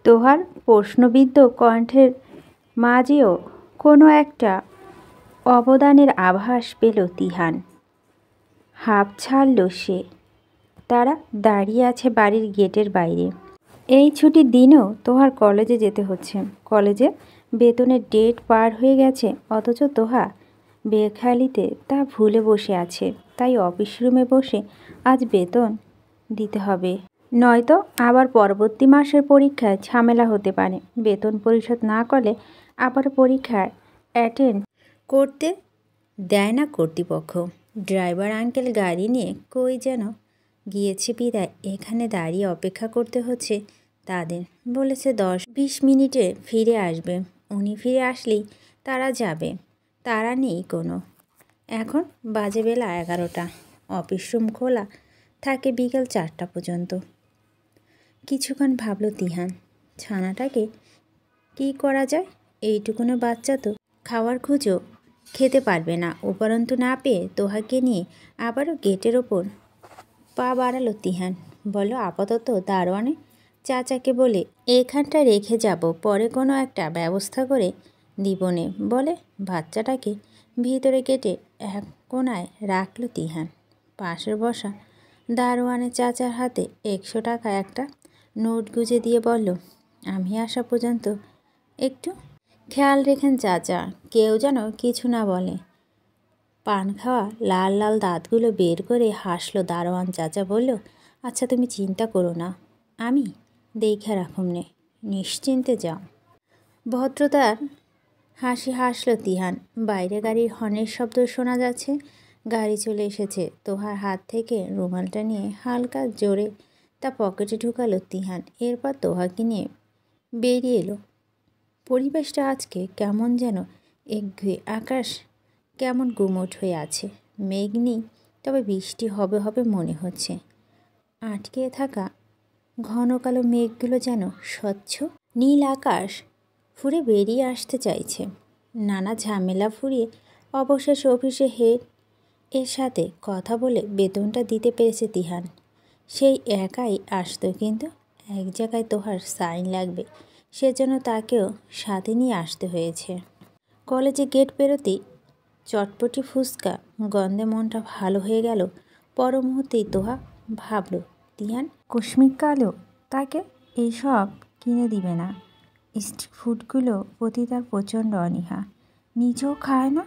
তোহার প্রশ্নবিদ্ধ কণ্ঠের মাঝেও কোনো একটা অবদানের আভাস পেল তিহান। হাঁপ ছাড়ল সে। তারা দাঁড়িয়ে আছে বাড়ির গেটের বাইরে। এই ছুটির দিনেও তোহার কলেজে যেতে হচ্ছে। কলেজে বেতনের ডেট পার হয়ে গেছে, অথচ তোহা বেখালিতে তা ভুলে বসে আছে। তাই অফিস রুমে বসে আজ বেতন দিতে হবে, নয়তো আবার পরবর্তী মাসের পরীক্ষায় ঝামেলা হতে পারে। বেতন পরিশোধ না করলে আবার পরীক্ষার অ্যাটেন্ড করতে দেয় না কর্তৃপক্ষ। ড্রাইভার আঙ্কেল গাড়ি নিয়ে কই যেন গিয়েছে বিদায় এখানে দাঁড়িয়ে অপেক্ষা করতে হচ্ছে তাদের। বলেছে 10-20 মিনিটে ফিরে আসবে। উনি ফিরে আসলেই তারা যাবে। তারা নেই কোনো। এখন বাজে বেলা 11টা। অফিস রুম খোলা থাকে বিকেল 4টা পর্যন্ত। কিছুক্ষণ ভাবল তিহান, ছানাটাকে কি করা যায়? এইটুকুনো বাচ্চা তো খাওয়ার খুঁজো খেতে পারবে না। উপরন্তু না পেয়ে তোহাকে নিয়ে আবারও গেটের ওপর পা বাড়ালো তিহান। বলল, আপাতত দারোয়ানে চাচাকে বলে এখানটা রেখে যাব, পরে কোনো একটা ব্যবস্থা করে দিবনে বলে বাচ্চাটাকে ভিতরে গেটে এক কোনায় রাখল তিহান। পাশের বসা দারোয়ানের চাচার হাতে 100 টাকা একটা নোট গুজে দিয়ে বলল, আমি আসা পর্যন্ত একটু খেয়াল রেখেন চাচা, কেউ যেন কিছু না বলে। পান খাওয়া লাল লাল দাঁতগুলো বের করে হাসলো দারোয়ান চাচা। বলল, আচ্ছা তুমি চিন্তা করো না, আমি দেখে রাখুমনে, নিশ্চিন্তে যাও। ভদ্রতার হাসি হাসল তিহান। বাইরে গাড়ির হর্নের শব্দ শোনা যাচ্ছে। গাড়ি চলে এসেছে। তোহার হাত থেকে রুমালটা নিয়ে হালকা জোরে তা পকেটে ঢুকালো তিহান। এরপর তোহাকে নিয়ে বেরিয়ে এলো। পরিবেশটা আজকে কেমন যেন একঘেয়ে। আকাশ কেমন গুমোট হয়ে আছে। মেঘ নেই, তবে বৃষ্টি হবে হবে মনে হচ্ছে। আটকে থাকা ঘন কালো মেঘগুলো যেন স্বচ্ছ নীল আকাশ ফুঁড়ে বেরিয়ে আসতে চাইছে। নানা ঝামেলা ফুরিয়ে অবশেষে অফিসে হেড এর সাথে কথা বলে বেতনটা দিতে পেরেছে তিহান। সেই একাই আসতো, কিন্তু এক জায়গায় তোহার সাইন লাগবে, সেজন্য তাকেও সাথে নিয়ে আসতে হয়েছে। কলেজে গেট পেরোতেই চটপটি ফুচকা গন্ধে মনটা ভালো হয়ে গেল। পর মুহূর্তেই তোহা ভাবল, তিহান কস্মিককালেও তাকে এইসব কিনে দিবে না। স্ট্রিট ফুডগুলো প্রতি তার প্রচণ্ড অনীহা। নিজেও খায় না,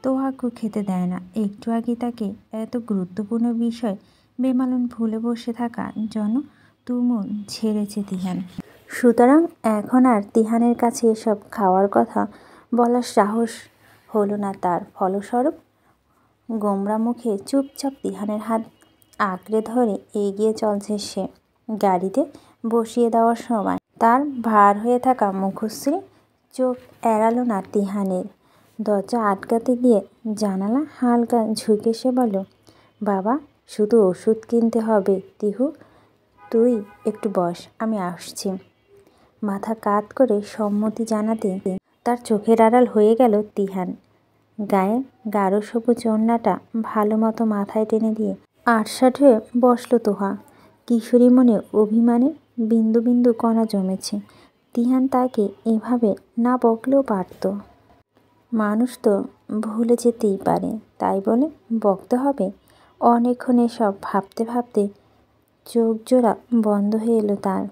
তোহাকেও খেতে দেয় না। একটু আগে তাকে এত গুরুত্বপূর্ণ বিষয় বেমালুম ভুলে বসে থাকা জন্য তুমুল ঝেড়েছে তিহান। সুতরাং এখন আর তিহানের কাছে এসব খাওয়ার কথা বলার সাহস হলো না তার। ফলস্বরূপ গোমরা মুখে চুপচাপ তিহানের হাত আঁকড়ে ধরে এগিয়ে চলছে সে। গাড়িতে বসিয়ে দেওয়ার সময় তার ভার হয়ে থাকা মুখশ্রী চোখ এড়ালো না তিহানের। দরজা আটকাতে গিয়ে জানালা হালকা ঝুঁকে সে বলল, বাবা শুধু ওষুধ কিনতে হবে। তিহু তুই একটু বস, আমি আসছি। মাথা কাত করে সম্মতি জানাতে তার চোখের আড়াল হয়ে গেল তিহান। গায়ে গাঢ় সবুজ ওড়নাটা ভালো মতো মাথায় টেনে দিয়ে আটসাঁট হয়ে বসল তোহা। কিশোরী মনে অভিমানের বিন্দু বিন্দু কণা জমেছে। তিহান তাকে এভাবে না বকলেও পারত। মানুষ তো ভুলে যেতেই পারে, তাই বলে বকতে হবে? অনেকক্ষণ এসব ভাবতে ভাবতে চোখ জোড়া বন্ধ হয়ে এলো তার।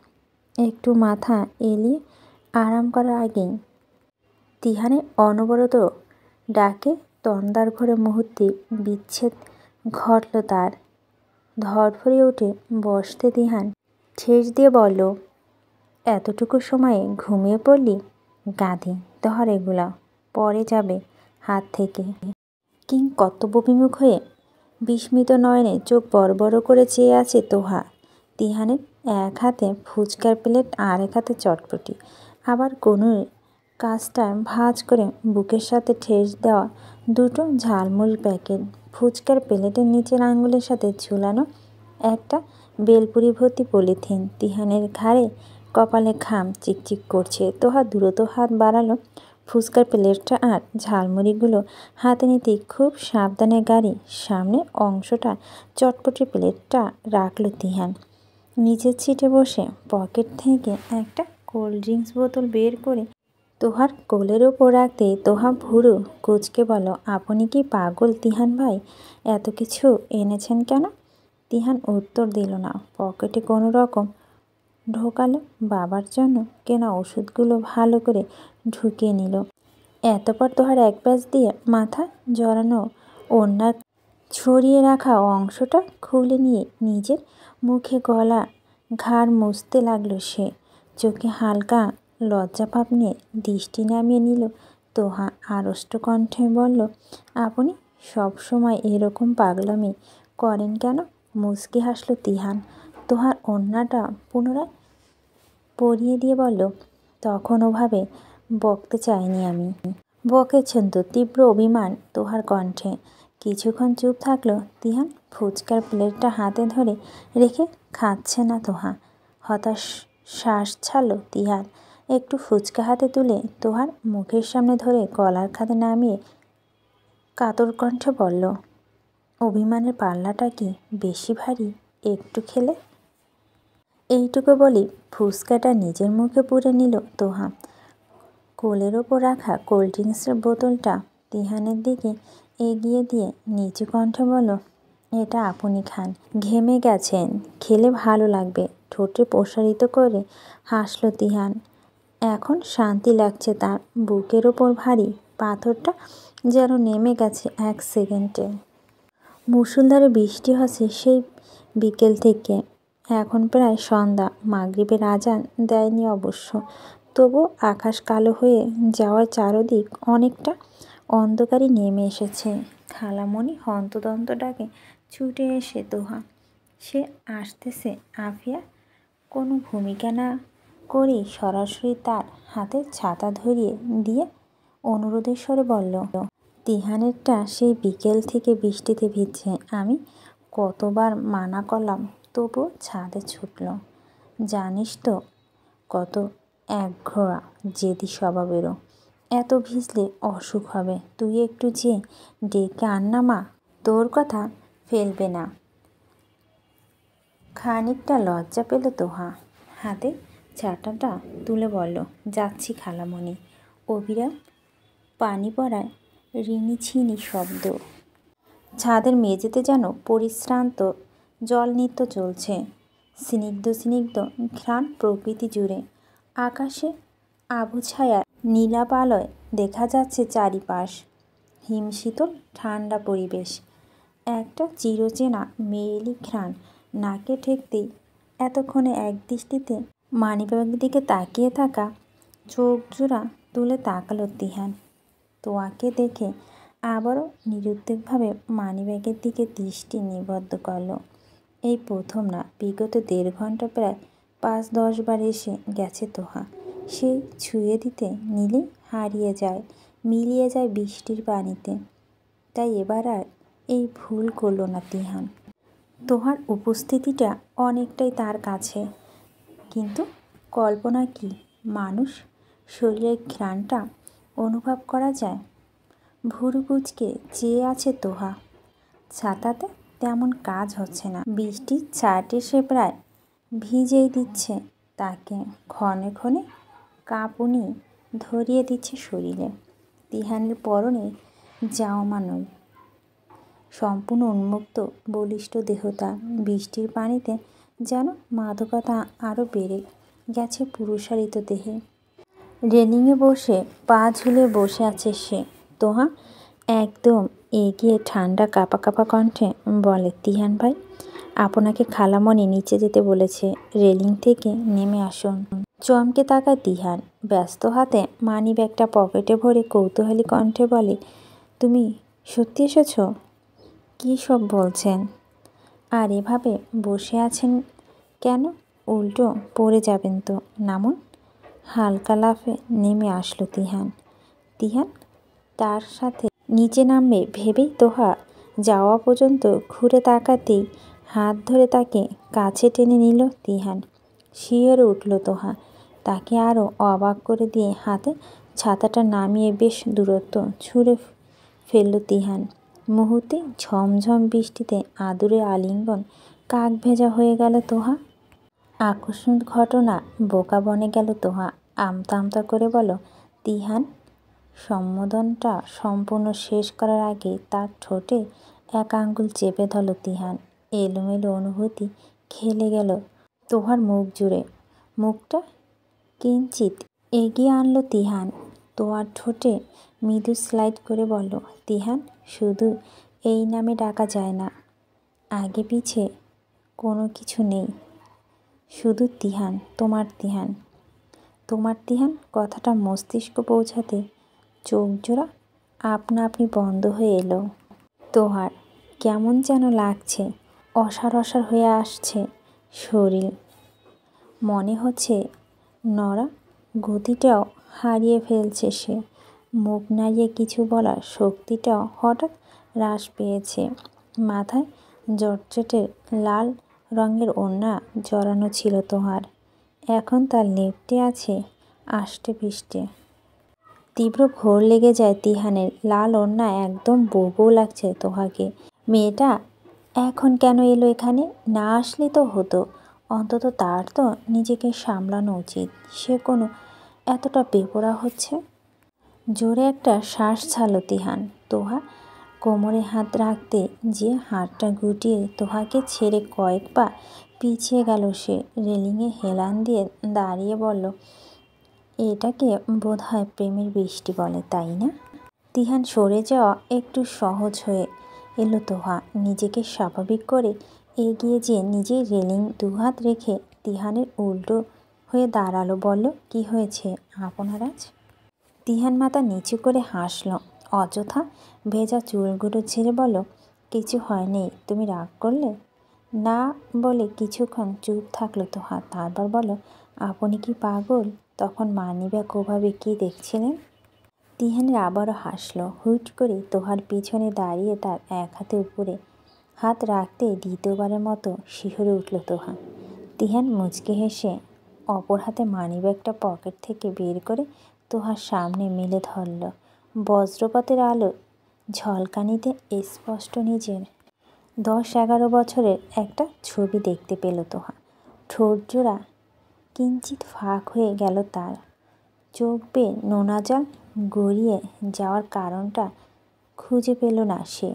একটু মাথা এলিয়ে আরাম করার আগেই তিহানের অনবরত ডাকে তন্দার ঘরে মুহূর্তে বিচ্ছেদ ঘটল তার। ধড়ফড়িয়ে উঠে বসতে তিহান ঠেস দিয়ে বলল, এতটুকু সময়ে ঘুমিয়ে পড়লি? গাধি, ধর এগুলা, পড়ে যাবে হাত থেকে। কিং কর্তব্যবিমুখ হয়ে বিস্মিত নয়নে চোখ বড় বড় করে চেয়ে আছে তোহা। তিহানের এক হাতে ফুচকার প্লেট আর এক হাতে চটপটি, আবার কোনোর কাজটা ভাঁজ করে বুকের সাথে ঠেস দেওয়া দুটো ঝালমুড়ির প্যাকেট। ফুচকার প্লেটের নিচের আঙুলের সাথে ঝুলানো একটা বেলপুরি ভর্তি পলিথিন। তিহানের ঘাড়ে কপালে ঘাম চিকচিক করছে। তোহা দ্রুত হাত বাড়ালো ফুচকার প্লেটটা আর ঝালমুড়িগুলো হাতে নিতেই খুব সাবধানে গাড়ির সামনে অংশটা চটপটি প্লেটটা রাখল তিহান। নিচের সিটে বসে পকেট থেকে একটা কোল্ড ড্রিঙ্কস বোতল বের করে তোহার কোলের ওপর রাখতে তোহা ভুরু কুঁচকে বলল, আপনি কি পাগল তিহান ভাই? এত কিছু এনেছেন কেন? তিহান উত্তর দিল না। পকেটে কোনো রকম ঢোকালো। বাবার জন্য কেনা ওষুধগুলো ভালো করে ঢুকিয়ে নিল। এতপর তোহার এক প্যাচ দিয়ে মাথা জড়ানো ওড়নার ছড়িয়ে রাখা অংশটা খুলে নিয়ে নিজের মুখে গলা ঘাড় মুছতে লাগলো সে। চোখে হালকা লজ্জাভাব নিয়ে দৃষ্টি নামিয়ে নিল তোহা। আড়ষ্ট কণ্ঠে বলল, আপনি সবসময় এরকম পাগলামি করেন কেন? মুচকি হাসল তিহান। তোহার ওড়নাটা পুনরায় পরিয়ে দিয়ে বলল, তখন ওভাবে বকতে চাইনি আমি। বকেছেন তো। তীব্র অভিমান তোহার কণ্ঠে। কিছুক্ষণ চুপ থাকলো তিহান। ফুচকার প্লেটটা হাতে ধরে রেখে খাচ্ছে না তোহা। হতাশ শ্বাস ছাড়ল তিহান। একটু ফুচকা হাতে তুলে তোহার মুখের সামনে ধরে গলার খাদে নামিয়ে কাতর কণ্ঠে বলল, অভিমানের পাল্লাটা কি বেশি ভারী? একটু খেলে? এইটুকু বলি ফুচকাটা নিজের মুখে পুরে নিল তোহা। কোলের ওপর রাখা কোল্ড ড্রিঙ্কসের বোতলটা তিহানের দিকে এগিয়ে দিয়ে নিচু কণ্ঠে বলল, এটা আপনি খান। ঘেমে গেছেন, খেলে ভালো লাগবে। ঠোঁটে প্রসারিত করে হাসল তিহান। এখন শান্তি লাগছে তার। বুকের ওপর ভারী পাথরটা যেন নেমে গেছে এক সেকেন্ডে। মুষলধারে বৃষ্টি হচ্ছে সেই বিকেল থেকে। এখন প্রায় সন্ধ্যা। মাগরিবের আজান দেয়নি অবশ্য। তবু আকাশ কালো হয়ে যাওয়ার চারদিক অনেকটা অন্ধকারই নেমে এসেছে। খালামণি হন্তদন্ত ডাকে ছুটে এসে তোহা। সে আসতেছে। আফিয়া কোনো ভূমিকা না করেই সরাসরি তার হাতে ছাতা ধরিয়ে দিয়ে অনুরোধের স্বরে বলল, তিহানেরটা সেই বিকেল থেকে বৃষ্টিতে ভিজছে। আমি কতবার মানা করলাম, তবুও ছাদে ছুটল। জানিস তো কত একঘোয়া জেদি স্বভাবেরও। এত ভিজলে অসুখ হবে। তুই একটু যে ডেকে আন না মা, তোর কথা ফেলবে না। খানিকটা লজ্জা পেল তোহা। হাতে ছাতাটা তুলে বলল, যাচ্ছি খালামণি। অবিরাম পানি পড়ায় রিনিঝিনি শব্দ। ছাদের মেঝেতে যেন পরিশ্রান্ত জল নৃত্য চলছে। স্নিগ্ধ স্নিগ্ধ ঘ্রাণ প্রকৃতি জুড়ে। আকাশে আবছায়া নীলাপ আলোয় দেখা যাচ্ছে চারিপাশ। হিমশীতল ঠান্ডা পরিবেশ। একটা চিরচেনা মেয়েলি ঘ্রাণ নাকে ঠেকতেই এতক্ষণে একদৃষ্টিতে মানিব্যাগের দিকে তাকিয়ে থাকা চোখ জোড়া তুলে তাকালো তিহান। তোয়াকে দেখে আবারও নিরুদ্বেগভাবে মানিব্যাগের দিকে দৃষ্টি নিবদ্ধ করল। এই প্রথম না, বিগত 1.5 ঘন্টা প্রায় 5-10 বার এসে গেছে তোহা। সেই ছুঁয়ে দিতে নিলেই হারিয়ে যায়, মিলিয়ে যায় বৃষ্টির পানিতে। তাই এবার আর এই ভুল করল না তিহান। তোহার উপস্থিতিটা অনেকটাই তার কাছে। কিন্তু কল্পনা কি মানুষ শরীরের ঘ্রাণটা অনুভব করা যায়? ভুরু কুঁচকে চেয়ে আছে তোহা। ছাতাতে তেমন কাজ হচ্ছে না। বৃষ্টির ছাট এসে প্রায় ভিজেই দিচ্ছে তাকে। ক্ষণে ক্ষণে কাঁপুনি ধরিয়ে দিচ্ছে শরীরে। তিহানের পরনে জামা নয়, সম্পূর্ণ উন্মুক্ত বলিষ্ঠ দেহতা। বৃষ্টির পানিতে যেন মাদকতা আরও বেড়ে গেছে পুরুষারিত দেহে। রেলিংয়ে বসে পা ঝুলে বসে আছে সে। তোহা একদম এগিয়ে ঠান্ডা কাঁপা কাঁপা কণ্ঠে বলে, তিহান ভাই, আপনাকে খালামণি নিচে যেতে বলেছে। রেলিং থেকে নেমে আসুন। চমকে তাকায় তিহান। ব্যস্ত হাতে মানিব্যাগটা পকেটে ভরে কৌতূহলী কণ্ঠে বলে, তুমি সত্যি এসেছ? কী সব বলছেন? আর এভাবে বসে আছেন কেন? উল্টো পড়ে যাবেন তো। নামুন। হালকা লাফে নেমে আসলো তিহান। তিহান তার সাথে নিচে নামবে ভেবেই তোহা যাওয়া পর্যন্ত ঘুরে তাকাতেই হাত ধরে তাকে কাছে টেনে নিল তিহান। শিহরে উঠল তোহা। তাকে আরও অবাক করে দিয়ে হাতে ছাতাটা নামিয়ে বেশ দূরত্ব ছুঁড়ে ফেলল তিহান। মুহূর্তে ঝমঝম বৃষ্টিতে আদুরে আলিঙ্গন কাক ভেজা হয়ে গেল তোহা। আকস্মিক ঘটনা বোকা বনে গেল তোহা আমতা আমতা করে বলো, তিহান। সম্বোধনটা সম্পূর্ণ শেষ করার আগে তার ঠোঁটে এক আঙ্গুল চেপে ধরল তিহান। এলোমেলো অনুভূতি খেলে গেল তোহার মুখ জুড়ে। মুখটা কিঞ্চিত এগিয়ে আনলো তিহান। তোহার ঠোঁটে মৃদু স্লাইড করে বলল, তিহান, শুধু এই নামে ডাকা যায় না। আগে পিছে কোনো কিছু নেই, শুধু তিহান, তোমার তিহান। তোমার তিহান কথাটা মস্তিষ্ক পৌঁছাতে চোখজোড়া আপনা আপনি বন্ধ হয়ে এলো তোহার। কেমন যেন লাগছে, অসাড় অসাড় হয়ে আসছে শরীর। মনে হচ্ছে নড়া গতিটাও হারিয়ে ফেলছে সে। মুখ নাড়িয়ে কিছু বলার শক্তিটাও হঠাৎ হ্রাস পেয়েছে। মাথায় জর্জেটের লাল রঙের ওড়না জড়ানো ছিল তোহার। এখন তার লেপ্টে আছে আষ্টে পৃষ্ঠে। তীব্র ঘোর লেগে যায় তিহানের। লাল ওড়না একদম বউ বউ লাগছে তোহাকে। মেয়েটা এখন কেন এলো এখানে? না আসলে তো হতো। অন্তত তার তো নিজেকে সামলানো উচিত। সে কোনো এতটা বেপরোয়া হচ্ছে। জোরে একটা শ্বাস ছাড়ল তিহান। তোহা কোমরে হাত রাখতে যে হাতটা গুটিয়ে তোহাকে ছেড়ে কয়েক পা পিছিয়ে গেল সে। রেলিংয়ে হেলান দিয়ে দাঁড়িয়ে বলল, এটাকে বোধহয় প্রেমের বৃষ্টি বলে, তাই না? তিহান সরে যাওয়া একটু সহজ হয়ে এলো তোহা। নিজেকে স্বাভাবিক করে এগিয়ে যেয়ে নিজেই রেলিং দুহাত রেখে তিহানের উল্টো হয়ে দাঁড়ালো। বলল, কি হয়েছে আপনার আজ? তিহান মাথা নিচু করে হাসল। অযথা ভেজা চুলগুলো ছেড়ে বলল, কিছু হয়নি। তুমি রাগ করলে? না বলে কিছুক্ষণ চুপ থাকলো তোহা। তারপর বলল, আপনি কি পাগল? তখন মানিব্যাগ ওভাবে কি দেখছিলেন? তিহানের আবারও হাসল। হুট করে তোহার পিছনে দাঁড়িয়ে তার এক হাতে উপরে হাত রাখতে দ্বিতীয়বারের মতো শিহরে উঠল তোহা। তিহান মুচকে হেসে অপর হাতে মানিব্যাগটা পকেট থেকে বের করে তোহার সামনে মেলে ধরল। বজ্রপাতের আলো ঝলকানিতে স্পষ্ট নিজের 10-11 বছরের একটা ছবি দেখতে পেল তোহা। ঠোঁট জোড়া কিঞ্চিত ফাঁক হয়ে গেল তার। চোখ বেয়ে নোনা জল গড়িয়ে যাওয়ার কারণটা খুঁজে পেল না সে।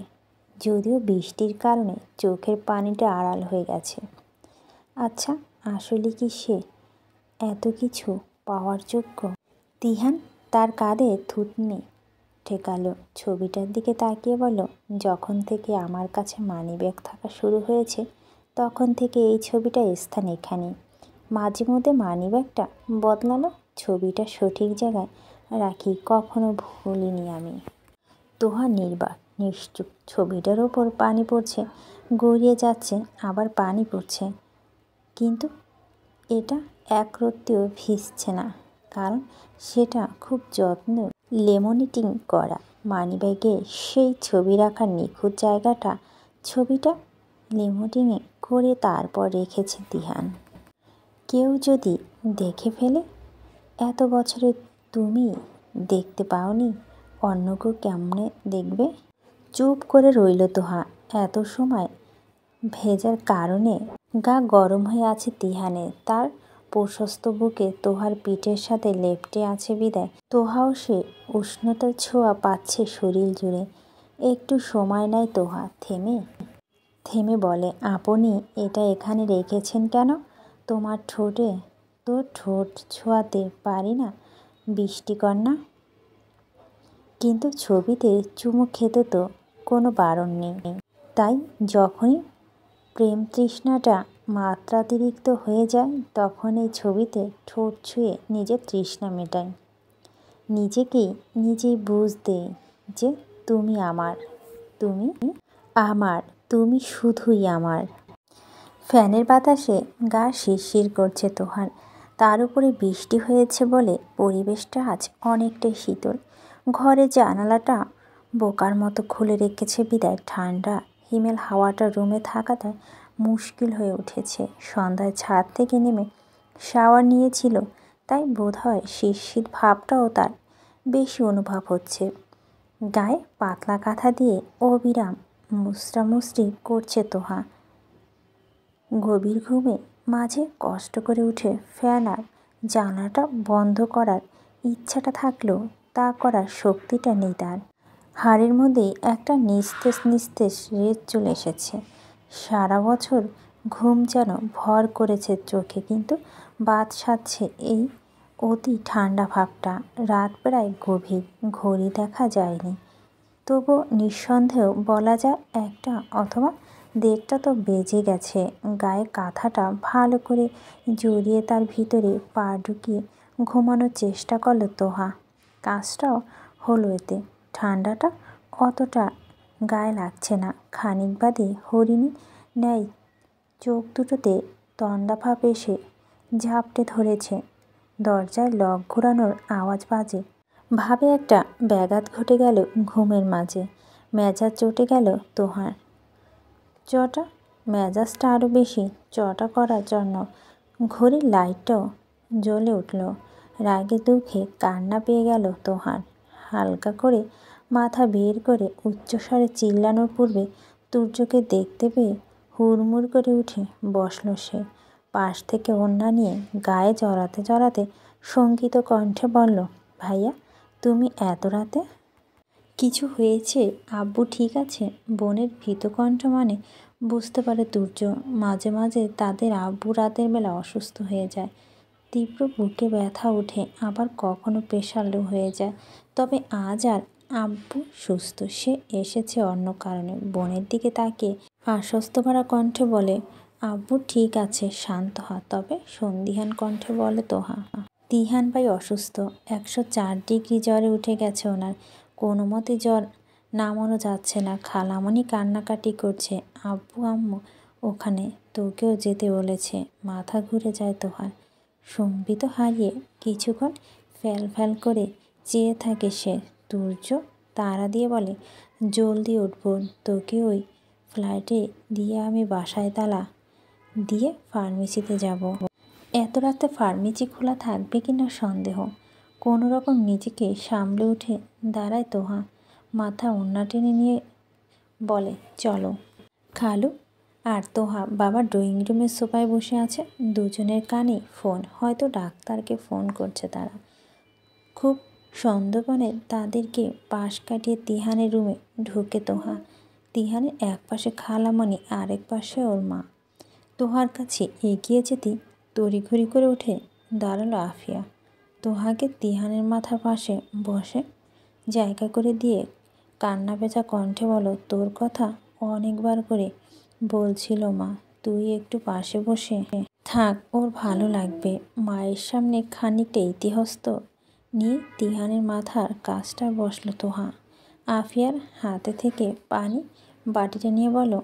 যদিও বৃষ্টির কারণে চোখের পানিটা আড়াল হয়ে গেছে। আচ্ছা, আসলে কি সে এত কিছু পাওয়ার যোগ্য? তিহান তার কাঁধে থুতনি ঠেকালো। ছবিটার দিকে তাকিয়ে বলল, যখন থেকে আমার কাছে মানিব্যাগ থাকা শুরু হয়েছে তখন থেকে এই ছবিটার স্থান এখানে। মাঝে মধ্যে মানিব্যাগটা বদলালো, ছবিটা সঠিক জায়গায় রাখি, কখনো ভুলিনি আমি। তোহা নির্বাক, নিশ্চুপ। ছবিটার ওপর পানি পড়ছে, গড়িয়ে যাচ্ছে, আবার পানি পড়ছে, কিন্তু এটা এক রত্তিও ভিজছে না, কারণ সেটা খুব যত্ন লেমিনেটিং করা। মানিব্যাগে সেই ছবি রাখার নিখুঁত জায়গাটা ছবিটা লেমিনেটিং করে তারপর রেখেছে তিহান। কেউ যদি দেখে ফেলে? এত বছরে তুমি দেখতে পাওনি, অন্য কেউ কেমনে দেখবে? চুপ করে রইল তোহা। এত সময় ভেজার কারণে গা গরম হয়ে আছে তিহানের। তার প্রশস্ত বুকে তোহার পিঠের সাথে লেপ্টে আছে বিদায় তোহাও সে উষ্ণতার ছোঁয়া পাচ্ছে শরীর জুড়ে। একটু সময় নেয় তোহা। থেমে বলে, আপনি এটা এখানে রেখেছেন কেন? তোমার ঠোঁটে তো ঠোঁট ছোঁয়াতে পারি না, বৃষ্টিকর না? কিন্তু ছবিতে চুমু খেতে তো কোনো বারণ নেই। তাই যখনই প্রেম তৃষ্ণাটা মাত্রাতিরিক্ত হয়ে যায় তখন এই ছবিতে ঠোঁট ছুঁয়ে নিজের তৃষ্ণা মেটাই। নিজেকেই নিজেই বুঝ দেই যে তুমি আমার, তুমি আমার, তুমি শুধুই আমার। ফ্যানের বাতাসে গা শিরশির করছে তোহার। তার উপরে বৃষ্টি হয়েছে বলে পরিবেশটা আজ অনেকটাই শীতল। ঘরের জানালাটা বোকার মতো খুলে রেখেছে বিদায় ঠান্ডা হিমেল হাওয়াটা রুমে থাকাটা মুশকিল হয়ে উঠেছে। সন্ধ্যায় ছাদ থেকে নেমে শাওয়ার নিয়েছিল, তাই বোধহয় শিরশির ভাবটাও তার বেশি অনুভব হচ্ছে। গায়ে পাতলা কাঁথা দিয়ে অবিরাম মুচড়ামুচড়ি করছে তোহা। গভীর ঘুমে মাঝে কষ্ট করে উঠে ফ্যান আর জানালাটা বন্ধ করার ইচ্ছাটা থাকলেও তা করার শক্তিটা নেই তার। হাড়ের মধ্যেই একটা নিস্তেজ নিস্তেজ রেত চলে এসেছে। সারা বছর ঘুম যেন ভর করেছে চোখে, কিন্তু বাদ সাধছে এই অতি ঠান্ডা ভাবটা। রাত প্রায় গভীর, ঘড়ি দেখা যায়নি, তবু নিঃসন্দেহ বলা যায় 1টা অথবা 1:30টা তো বেজে গেছে। গায়ে কাঁথাটা ভালো করে জড়িয়ে তার ভিতরে পা ঢুকিয়ে ঘুমানোর চেষ্টা করলো তোহা। কাজটাও হলো এতে। ঠান্ডাটা অতটা গায়ে লাগছে না। খানিক বাদে হরিণী ন্যায় চোখ দুটোতে তন্দ্রাভাব এসে ঝাপটে ধরেছে। দরজায় লক ঘোরানোর আওয়াজ বাজে। ভাবে একটা ব্যাঘাত ঘটে গেল ঘুমের মাঝে। মেজাজ চটে গেল তোহার। মেজাজটা আরও বেশি চটা করার জন্য ঘড়ির লাইটটাও জ্বলে উঠল। রাগে দুঃখে কান্না পেয়ে গেল তোহার। হালকা করে মাথা বের করে উচ্চস্বরে চিল্লানোর পূর্বে তুর্যকে দেখতে পেয়ে হুড়মুড় করে উঠে বসল সে। পাশ থেকে ওড়না নিয়ে গায়ে জড়াতে জড়াতে শঙ্কিত কণ্ঠে বলল, ভাইয়া তুমি এত রাতে? কিছু হয়েছে? আব্বু ঠিক আছে? বোনের ভীতকণ্ঠ মানে বুঝতে পারে তুর্য। মাঝে মাঝে তাদের আব্বু রাতের বেলা অসুস্থ হয়ে যায়। তীব্র বুকে ব্যথা ওঠে, আবার কখনো প্রেশার লো হয়ে যায়। তবে আজ আর আব্বু সুস্থ। সে এসেছে অন্য কারণে। বোনের দিকে তাকিয়ে আশ্বস্ত ভরা কণ্ঠে বলে, আব্বু ঠিক আছে, শান্ত হ। তবে সন্দিহান কণ্ঠে বলে তোহা, তিহান ভাই অসুস্থ। 104 ডিগ্রি জ্বরে উঠে গেছে ওনার। কোনো মতে জ্বর নামানো যাচ্ছে না। খালামণি কান্নাকাটি করছে। আব্বু আম্মু ওখানে, তোকেও যেতে বলেছে। মাথা ঘুরে যায় তোহার। সম্বিত হারিয়ে কিছুক্ষণ ফ্যাল ফ্যাল করে চেয়ে থাকে সে। তুর্য তাড়া দিয়ে বলে, জলদি উঠবো, তোকে ওই ফ্লাইটে দিয়ে আমি বাসায় তালা দিয়ে ফার্মেসিতে যাব। এত রাতে ফার্মেসি খোলা থাকবে কি না সন্দেহ। কোনো রকম নিজেকে সামলে উঠে দাঁড়ায় তোহা। মাথা ওড়না টেনে নিয়ে বলে, চলো। খালু আর তোহা বাবা ড্রয়িং রুমের সোফায় বসে আছে। দুজনের কানে ফোন। হয়তো ডাক্তারকে ফোন করছে তারা। খুব সন্দর্পণে তাদেরকে পাশ কাটিয়ে তিহানের রুমে ঢুকে তোহা। তিহানের এক পাশে খালামণি, আরেক পাশে ওর মা। তোহার কাছে এগিয়ে যেতেই তড়িঘড়ি করে উঠে দাঁড়ালো আফিয়া। তোহাকে তিহানের মাথার পাশে বসে জায়গা করে দিয়ে কান্না ভেজা কণ্ঠে বলো, তোর কথা অনেকবার করে বলছিল মা, তুই একটু পাশে বসে থাক, ওর ভালো লাগবে। মায়ের সামনে খানিকটা ইতিহস্ত নিয়ে তিহানের মাথার কাজটা বসলো তোহা। আফিয়ার হাতে থেকে পানি বাটিটা নিয়ে বলো,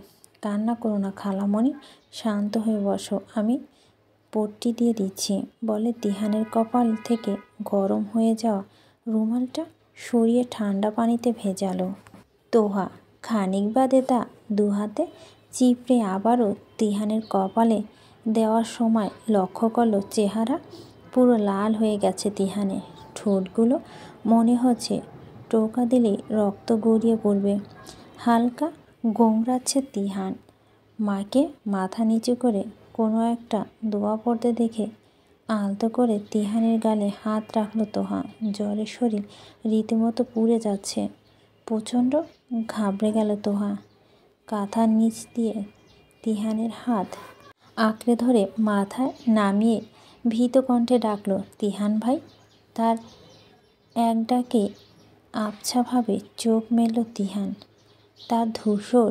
কান্না করো না খালামণি, শান্ত হয়ে বসো, আমি পট্টি দিয়ে দিচ্ছি। বলে তিহানের কপাল থেকে গরম হয়ে যাওয়া রুমালটা সরিয়ে ঠান্ডা পানিতে ভেজালো তোহা। খানিক বাদে তা দুহাতে চিপড়ে আবারও তিহানের কপালে দেওয়ার সময় লক্ষ্য করলো চেহারা পুরো লাল হয়ে গেছে তিহানের। ঠোঁটগুলো মনে হচ্ছে টোকা দিলেই রক্ত গড়িয়ে পড়বে। হালকা গোংড়াচ্ছে তিহান। মাকে মাথা নিচু করে কোনো একটা দোয়া পড়তে দেখে আলতো করে তিহানের গালে হাত রাখলো তোহা। জ্বরে শরীর রীতিমতো পুড়ে যাচ্ছে। প্রচণ্ড ঘাবড়ে গেল তোহা। কাঁথার নিচ দিয়ে তিহানের হাত আঁকড়ে ধরে মাথায় নামিয়ে ভীত কণ্ঠে ডাকলো, তিহান ভাই। তার এক ডাকে আবছাভাবে চোখ মেলল তিহান। তার ধূসর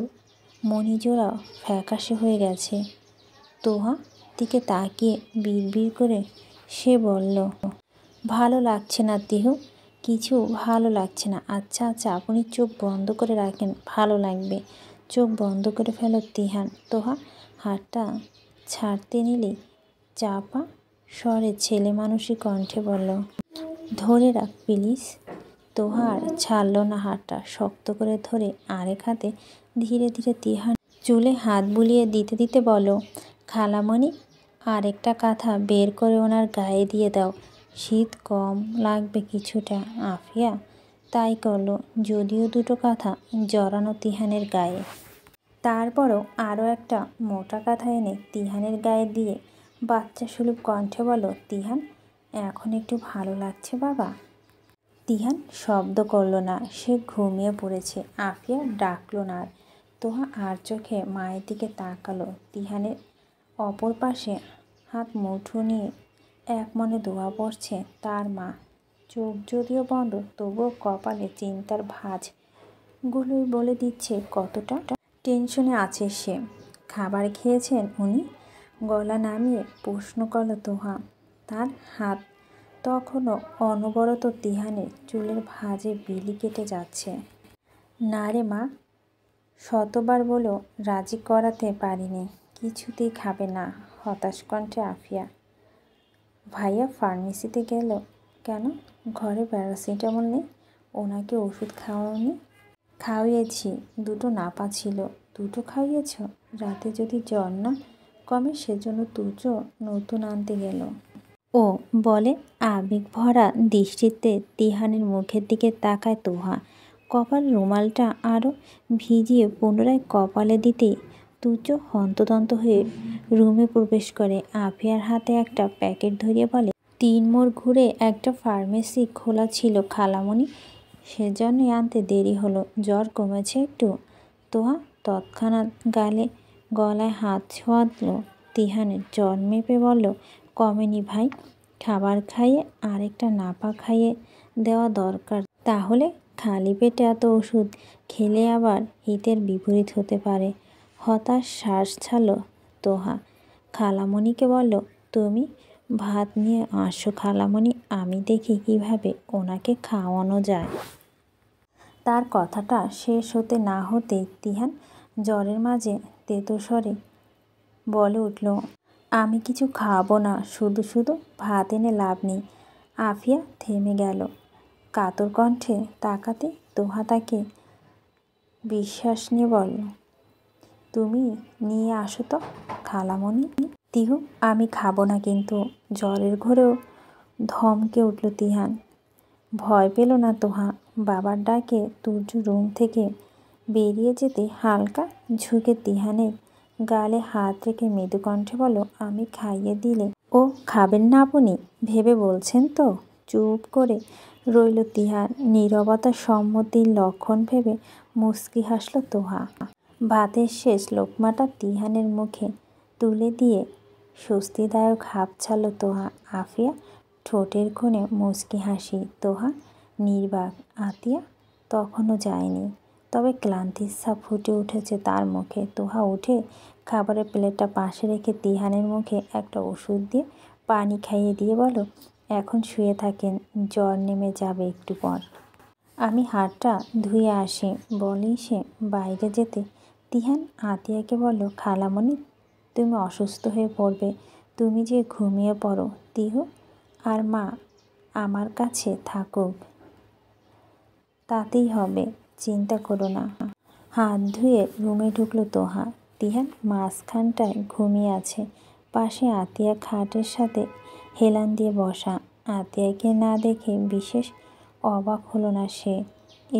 মণিজোড়াও ফ্যাকাশে হয়ে গেছে। তোহা দিকে তাকিয়ে বিড়বিড় করে সে বলল, ভালো লাগছে না তিহু, কিছু ভালো লাগছে না। আচ্ছা আচ্ছা, আপনি চোখ বন্ধ করে রাখেন, ভালো লাগবে। চোখ বন্ধ করে ফেলো তিহান। তোহা হাতটা ছাড়তে নিলেই চাপা স্বরে ছেলে মানুষই কণ্ঠে বলল, ধরে রাখ প্লিজ। তোহা আর ছাড়ল না হাতটা। শক্ত করে ধরে আরেক হাতে ধীরে ধীরে তিহান চুলে হাত বুলিয়ে দিতে দিতে বলো, খালামণি আরেকটা কাঁথা বের করে ওনার গায়ে দিয়ে দাও, শীত কম লাগবে কিছুটা। আফিয়া তাই করলো, যদিও দুটো কাঁথা জড়ানো তিহানের গায়ে। তারপরও আরও একটা মোটা কাঁথা এনে তিহানের গায়ে দিয়ে বাচ্চা সুলভ কণ্ঠে বলল, তিহান এখন একটু ভালো লাগছে বাবা? তিহান শব্দ করল না, সে ঘুমিয়ে পড়েছে। আফিয়া ডাকলো না আর। তোহা আর চোখে মায়ের দিকে তাকালো। তিহানের অপর পাশে হাত মুঠো নিয়ে এক মনে দোয়া পড়ছে তার মা। চোখ যদিও বন্ধ, তবুও কপালে চিন্তার ভাঁজগুলোই বলে দিচ্ছে কতটা টেনশনে আছে সে। খাবার খেয়েছেন উনি? গলা নামিয়ে প্রশ্ন করল তোহা। তার হাত তখনও অনবরত তিহানের চুলের ভাঁজে বিলি কেটে যাচ্ছে। না রে মা, শতবার বলেও রাজি করাতে পারিনি, কিছুতেই খাবে না। হতাশ কণ্ঠে আফিয়া। ভাইয়া ফার্মেসিতে গেল কেন? ঘরে প্যারাসিটামল নেই? ওনাকে ওষুধ খাওয়াওনি? খাওয়িয়েছি, দুটো নাপা ছিল। দুটো খাইয়েছ? রাতে যদি জ্বর না কমে সেজন্য তুজো নতুন আনতে গেল। ও বলে আবেগ ভরা দৃষ্টিতে তিহানের মুখের দিকে তাকায় তোহা। কপাল রুমালটা আরও ভিজিয়ে পুনরায় কপালে দিতেই তুজো হন্তদন্ত হয়ে রুমে প্রবেশ করে। আফিয়ার হাতে একটা প্যাকেট ধরিয়ে বলে, 3 মোড় ঘুরে একটা ফার্মেসি খোলা ছিল খালামণি, সেজন্যই আনতে দেরি হলো। জ্বর কমেছে একটু? তোহা তৎক্ষণাৎ গলায় হাত ছোঁয়াল তিহানের। জ্বর মেপে বলল, কমেনি ভাই, খাবার খাইয়ে আরেকটা নাপা খাইয়ে দেওয়া দরকার। তাহলে খালি পেটে এত ওষুধ খেলে আবার হিতের বিপরীত হতে পারে। হতাশ শ্বাস ছাড়ল তোহা। খালামণিকে বলল, তুমি ভাত নিয়ে আসো খালামণি, আমি দেখি কিভাবে ওনাকে খাওয়ানো যায়। তার কথাটা শেষ হতে না হতেই তিহান জ্বরের মাঝে তেতো স্বরে বলে উঠল, আমি কিছু খাবো না, শুধু শুধু ভাত এনে লাভ নেই। আফিয়া থেমে গেল। কাতর কণ্ঠে তাকাতে তোহা তাকে বিশ্বাস নিয়ে বলল, তুমি নিয়ে আসো তো খালামণি। তিহু, আমি খাবো না কিন্তু। জ্বরের ঘোরেও ধমকে উঠল তিহান। ভয় পেল না তোহা। বাবার ডাকে তুর্য রুম থেকে বেরিয়ে যেতে হালকা ঝুঁকে তিহানের গালে হাত রেখে মৃদু কণ্ঠে বলল, আমি খাইয়ে দিলে ও খাবেন না আপনি ভেবে বলছেন তো? চুপ করে রইল তিহান। নীরবতা সম্মতির লক্ষণ ভেবে মুচকি হাসল তোহা। ভাতের শেষ লোকমাটা তিহানের মুখে তুলে দিয়ে স্বস্তিদায়ক হাঁপ ছাড়ল তোহা। আফিয়া ঠোঁটের কোণে মুচকি হাসি। তোহা নির্বাক। আতিয়া তখনও যায়নি, তবে ক্লান্তির ছাপ ফুটে উঠেছে তার মুখে। তোহা উঠে খাবারের প্লেটটা পাশে রেখে তিহানের মুখে একটা ওষুধ দিয়ে পানি খাইয়ে দিয়ে বলল, এখন শুয়ে থাকেন, জ্বর নেমে যাবে একটু পর। আমি হাতটা ধুয়ে আসি। বলেই সে বাইরে যেতে তিহান আতিয়াকে বলল, খালামণি তুমি অসুস্থ হয়ে পড়বে, তুমি যে ঘুমিয়ে পড়ো। তিহু আর মা আমার কাছে থাকুক, তাতেই হবে, চিন্তা করো না। হাত ধুয়ে রুমে ঢুকলো তোহা। তিহান মাঝখানটায় ঘুমিয়ে আছে, পাশে আতিয়া খাটের সাথে হেলান দিয়ে বসা। আতিয়াকে না দেখে বিশেষ অবাক হলো না সে।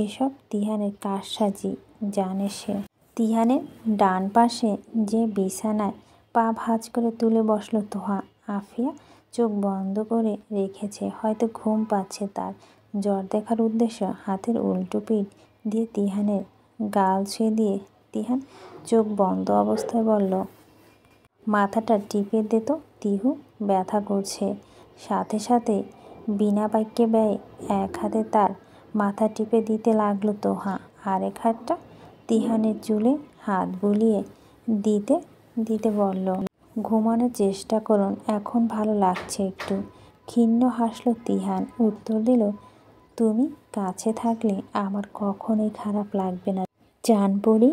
এসব তিহানের কারসাজি জানে সে। তিহানের ডান পাশে যে বিছানায় পা ভাঁজ করে তুলে বসল তোহা। আফিয়া চোখ বন্ধ করে রেখেছে, হয়তো ঘুম পাচ্ছে তার। জ্বর দেখার উদ্দেশ্য। হাতের উল্টো পিঠ দিয়ে তিহানের গাল ছুঁয়ে দিয়ে তিহান চোখ বন্ধ অবস্থায় বলল, মাথাটা টিপে দে তো তিহু, ব্যথা করছে। সাথে সাথে বিনা বাক্যে ব্যয়ে এক হাতে তার মাথা টিপে দিতে লাগলো তোহা। আরেক হাতটা তিহানের চুলে হাত বুলিয়ে দিতে দিতে বলল, ঘুমানোর চেষ্টা করুন, এখন ভালো লাগছে একটু। ক্ষীণ হাসল তিহান। উত্তর দিল, তুমি কাছে থাকলে আমার কখনোই খারাপ লাগবে না জান পরি।